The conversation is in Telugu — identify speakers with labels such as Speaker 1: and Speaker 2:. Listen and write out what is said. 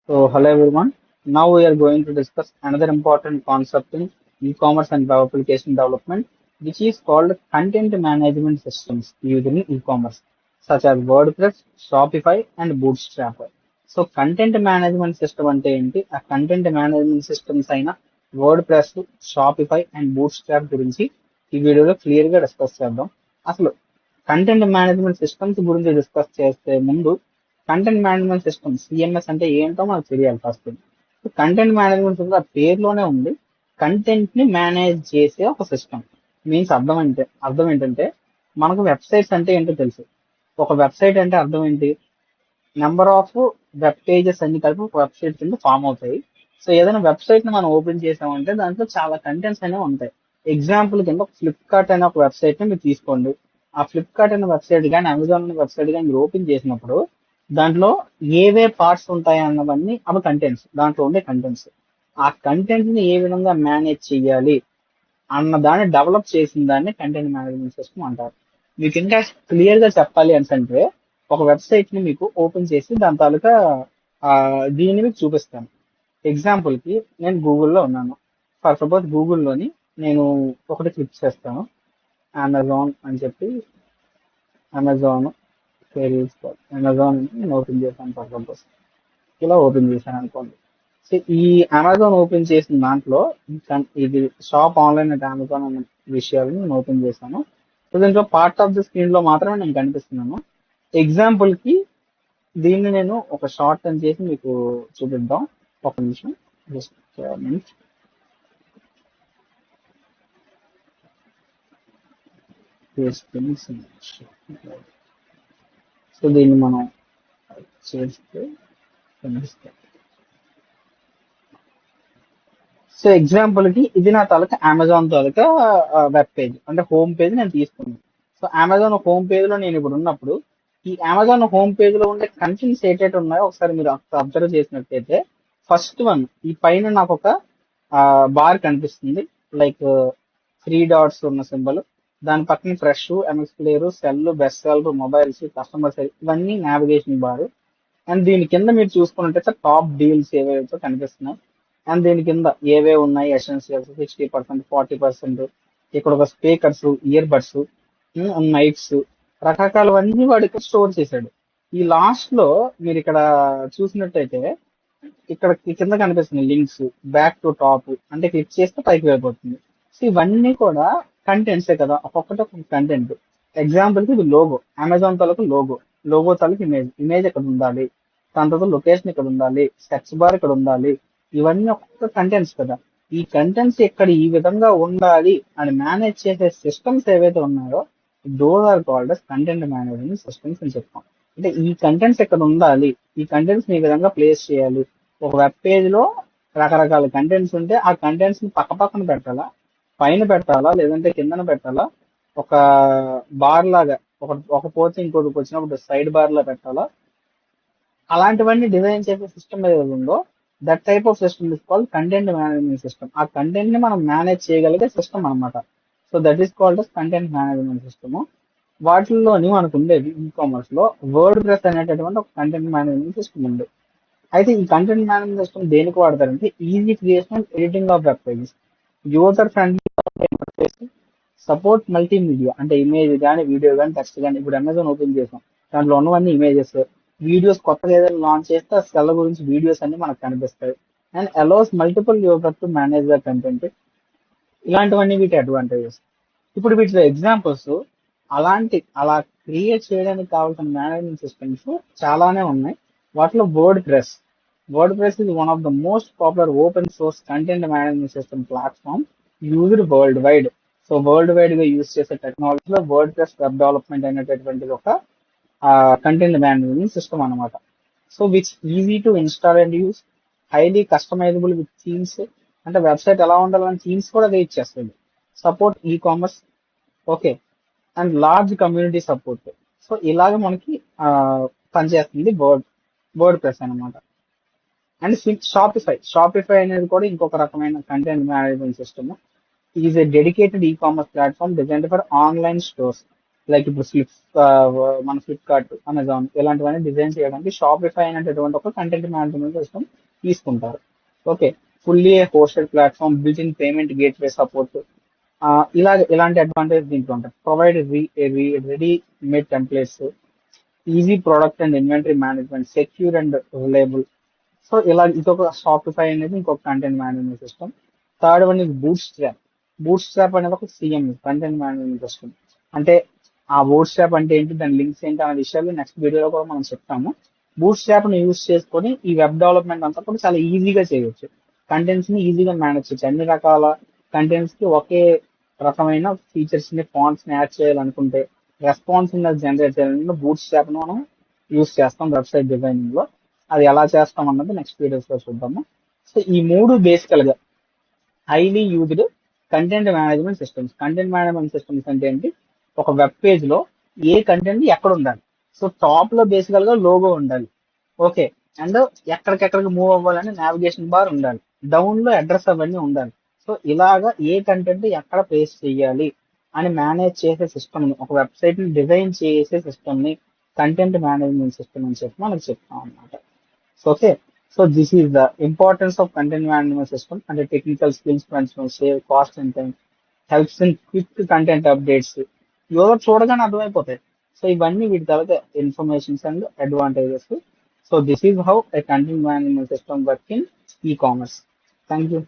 Speaker 1: Hello everyone. Now we are going to discuss another important concept in e-commerce and web application development, which is called content management systems used in e-commerce, such as WordPress, Shopify, and Bootstrap. So content management system అంటే ఏంటి? ఆ కంటెంట్ మేనేజ్మెంట్ సిస్టమ్స్ అయిన word Shopify and boot strap గురించి ఈ వీడియోలో క్లియర్ గా డిస్కస్ చేద్దాం. అసలు కంటెంట్ మేనేజ్మెంట్ సిస్టమ్స్ గురించి డిస్కస్ చేసే ముందు కంటెంట్ మేనేజ్మెంట్ సిస్టమ్ సిఎంఎస్ అంటే ఏంటో మనకు తెలియాలి ఫస్ట్. కంటెంట్ మేనేజ్మెంట్ సిస్టమ్ ఆ పేరులోనే ఉంది, కంటెంట్ ని మేనేజ్ చేసే ఒక సిస్టమ్. మీన్స్ అర్థం ఏంటంటే మనకు వెబ్సైట్స్ అంటే ఏంటో తెలుసు. ఒక వెబ్సైట్ అంటే అర్థం ఏంటి? నెంబర్ ఆఫ్ వెబ్ పేజెస్ అన్ని కలిపి ఒక వెబ్సైట్ కింద ఫామ్ అవుతాయి. సో ఏదైనా వెబ్సైట్ ని మనం ఓపెన్ చేసామంటే దాంట్లో చాలా కంటెంట్స్ అనేవి ఉంటాయి. ఎగ్జాంపుల్ కింద ఫ్లిప్కార్ట్ అనే ఒక వెబ్సైట్ ని మీరు తీసుకోండి. ఆ ఫ్లిప్కార్ట్ అనే వెబ్సైట్ కానీ అమెజాన్ అనే వెబ్సైట్ కానీ మీరు ఓపెన్ చేసినప్పుడు దాంట్లో ఏవే పార్ట్స్ ఉంటాయి అన్నవన్నీ అవి కంటెంట్స్, దాంట్లో ఉండే కంటెంట్స్. ఆ కంటెంట్ ని ఏ విధంగా మేనేజ్ చేయాలి అన్న దాన్ని డెవలప్ చేసిన దాన్ని కంటెంట్ మేనేజ్మెంట్ సిస్టమ్ అంటారు. మీకు ఇంకా క్లియర్ గా చెప్పాలి అంటే ఒక వెబ్సైట్ ని మీకు ఓపెన్ చేసి దాని తాలూకా దీన్ని మీకు చూపిస్తాను. ఎగ్జాంపుల్ కి నేను గూగుల్లో ఉన్నాను. ఫర్ సపోజ్ గూగుల్లోని నేను ఒకటి క్లిక్ చేస్తాను, అమెజాన్ అని చెప్పి. అమెజాన్ అమెజాన్ నేను ఓపెన్ చేశాను ఫర్ సపోజ్. ఇలా ఓపెన్ చేశాను అనుకోండి. సో ఈ అమెజాన్ ఓపెన్ చేసిన దాంట్లో ఇది షాప్ ఆన్లైన్ అంటే అమెజాన్ అనే విషయాలను నేను ఓపెన్ చేశాను. సో దీంట్లో పార్ట్ ఆఫ్ ది స్క్రీన్ లో మాత్రమే నేను కనిపిస్తున్నాను. ఎగ్జాంపుల్ కి దీన్ని నేను ఒక షార్ట్ అని చేసి మీకు చూపిద్దాం. ఒక నిమిషం, జస్ట్ మినిట్. సో దీన్ని మనం చేస్తే కనిపిస్తాం. సో ఎగ్జాంపుల్ కి ఇది నా తాలూకా అమెజాన్ తాలూకా వెబ్ పేజ్ అంటే హోమ్ పేజ్ నేను తీసుకున్నాను. సో అమెజాన్ హోమ్ పేజ్ లో నేను ఇప్పుడు ఉన్నప్పుడు ఈ అమెజాన్ హోమ్ పేజ్ లో ఉండే కంటెంట్స్ ఏటైతే ఉన్నాయో ఒకసారి మీరు అబ్జర్వ్ చేసినట్టయితే ఫస్ట్ వన్ ఈ పైన నాకు ఒక బార్ కనిపిస్తుంది, లైక్ 3 డాట్స్ ఉన్న సింబల్. దాని పక్కన fresh, MS player, cell, best seller, mobiles, customer service ఇవన్నీ నావిగేషన్ బార్. అండ్ దీని కింద మీరు చూసుకున్నట్టయితే టాప్ డీల్స్ ఏవైతే కనిపిస్తున్నాయి. అండ్ దీని కింద ఏవే ఉన్నాయి ఎసెన్షియల్స్ 60%, 40%. ఇక్కడ ఒక స్పీకర్స్, ఇయర్ బడ్స్, మైక్స్, రకరకాలవన్నీ వాడు ఇక్కడ స్టోర్ చేశాడు. ఈ లాస్ట్ లో మీరు ఇక్కడ చూసినట్టయితే ఇక్కడ కింద కనిపిస్తుంది లింక్స్, బ్యాక్ టు టాప్ అంటే క్లిక్ చేస్తే పైకి వెళ్ళిపోతుంది. సో ఇవన్నీ కూడా కంటెంట్సే కదా, ఒక్కొక్కటి ఒక్కొక్క కంటెంట్. ఎగ్జాంపుల్ కి ఇది లోగో, అమెజాన్ తాలూకు లోగో తాలూకు ఇమేజ్ ఇక్కడ ఉండాలి. దాని తర్వాత లొకేషన్ ఇక్కడ ఉండాలి, సెర్చ్ బార్ ఇక్కడ ఉండాలి. ఇవన్నీ ఒక్కొక్క కంటెంట్స్ కదా. ఈ కంటెంట్స్ ఇక్కడ ఈ విధంగా ఉండాలి అని మేనేజ్ చేసే సిస్టమ్స్ ఏవైతే ఉన్నాయో those are called content management systems అని చెప్తాం. అంటే ఈ కంటెంట్స్ ఇక్కడ ఉండాలి, ఈ కంటెంట్స్ ఈ విధంగా ప్లేస్ చేయాలి. ఒక వెబ్ పేజ్ లో రకరకాల కంటెంట్స్ ఉంటే ఆ కంటెంట్స్ ని పక్క పక్కన పెట్టాలా, పైన పెట్టాలా, లేదంటే కిందన పెట్టాలా, ఒక బార్ లాగా ఒక పోతే ఇంకోటికి వచ్చినప్పుడు సైడ్ బార్ లా పెట్టాలా, అలాంటివన్నీ డిజైన్ చేసే సిస్టమ్ ఏదైతే ఉందో that type of system is called content management system. ఆ కంటెంట్ ని మనం మేనేజ్ చేయగలిగే సిస్టమ్ అనమాట. So that is called content management system. వాటిల్లోని మనకు ఉండేది ఈ కామర్స్ లో వర్డ్ ప్రెస్ అనేటటువంటి ఒక కంటెంట్ మేనేజ్మెంట్ సిస్టమ్ ఉంది. అయితే ఈ కంటెంట్ మేనేజ్మెంట్ సిస్టమ్ దేనికి వాడతారంటే easy creation and editing of web pages, user friendly interface, support multimedia అంటే ఇమేజ్ కానీ, వీడియో కానీ, టెక్స్ట్ కానీ. ఇప్పుడు అమెజాన్ ఓపెన్ చేసాం, దాంట్లో ఉన్నవన్నీ ఇమేజెస్. వీడియోస్ కొత్తగా ఏదైనా లాంచ్ చేస్తే ఆ సెల్ గురించి వీడియోస్ అన్ని మనకు కనిపిస్తాయి. And allows multiple user to manage the content. ఇలాంటివన్నీ వీటి అడ్వాంటేజెస్. ఇప్పుడు వీటిలో ఎగ్జాంపుల్స్ అలా క్రియేట్ చేయడానికి కావాల్సిన మేనేజ్మెంట్ సిస్టమ్స్ చాలానే ఉన్నాయి. వాటిలో word press is one of the most popular open source content management system platform used worldwide. So world wide గా యూజ్ చేసే టెక్నాలజీలో వర్డ్ ప్రెస్ వెబ్ డెవలప్మెంట్ అనేటటువంటిది ఒక కంటెంట్ మేనేజ్మెంట్ సిస్టమ్ అనమాట. So which easy to install and use, highly customisable with themes. అంటే వెబ్సైట్ ఎలా ఉండాలని థీమ్స్ కూడా అది ఇచ్చేస్తుంది. Support e commerce, okay, and large community support. So ఇలాగ మనకి పనిచేస్తుంది వర్డ్ ప్రెస్ అనమాట. అండ్ షాపిఫై అనేది కూడా ఇంకొక రకమైన content management system. Is a dedicated e commerce platform designed for online stores. Like ఇప్పుడు మన ఫ్లిప్కార్ట్, అమెజాన్ ఇలాంటివన్నీ డిజైన్ చేయడానికి షాపిఫై అనేటటువంటి ఒక కంటెంట్ మేనేజ్మెంట్ సిస్టమ్ తీసుకుంటారు. Okay, fully hosted platform, built in payment gateway support, ఇలాంటి అడ్వాంటేజ్ దీంట్లో ఉంటాయి. Provide ready made templates, easy product and inventory management, secure and reliable. So ఇలా ఇదొక షాపిఫై అనేది ఇంకొక content management system. Third one is boot strap. Boot strap అనేది ఒక సిఎం కంటెంట్ మేనేజ్మెంట్ సిస్టమ్. అంటే ఆ బూట్ స్ట్రాప్ అంటే ఏంటి, దాని లింక్స్ ఏంటి అనే విషయాలు నెక్స్ట్ వీడియోలో కూడా మనం చెప్తాము. బూట్ స్ట్రాప్ ని యూజ్ చేసుకొని ఈ వెబ్ డెవలప్మెంట్ అంతా కూడా చాలా ఈజీగా చేయొచ్చు. కంటెంట్స్ ని ఈజీగా మేనేజ్ చేయొచ్చు. అన్ని రకాల కంటెంట్స్ కి ఒకే రకమైన ఫీచర్స్ ని, ఫాంట్స్ ని యాడ్ చేయాలనుకుంటే, రెస్పాన్సివ్నెస్ జనరేట్ చేయాలనుకుంటే బూట్ స్ట్రాప్ ను మనం యూజ్ చేస్తాం వెబ్సైట్ డిజైనింగ్ లో. అది ఎలా చేస్తాం అన్నది నెక్స్ట్ వీడియోస్ లో చూద్దాము. సో ఈ మూడు బేసికల్ గా highly used content management systems. Content management systems అంటే ఏంటి, ఒక వెబ్ పేజ్ లో ఏ కంటెంట్ ఎక్కడ ఉండాలి. సో టాప్ లో బేసికల్ గా లోగో ఉండాలి. ఓకే, అండ్ ఎక్కడికెక్కడికి మూవ్ అవ్వాలని నావిగేషన్ బార్ ఉండాలి. డౌన్ లో అడ్రస్ అవన్నీ ఉండాలి. సో ఇలాగా ఏ కంటెంట్ ఎక్కడ పేస్ట్ చేయాలి అని మేనేజ్ చేసే సిస్టమ్ ని, ఒక వెబ్సైట్ ని డిజైన్ చేసే సిస్టమ్ ని కంటెంట్ మేనేజ్మెంట్ సిస్టమ్ అని చెప్పి మనకు చెప్తాం అన్నమాట. So okay, so this is the importance of content management system. అంటే టెక్నికల్ స్కిల్స్ పెంచడం, save cost and time, helps in quick content updates, ఎవరు చూడగానే అర్థమైపోతాయి. సో ఇవన్నీ వీటి తర్వాత informations and advantages. So this is how a content management system work in e-commerce. Thank you.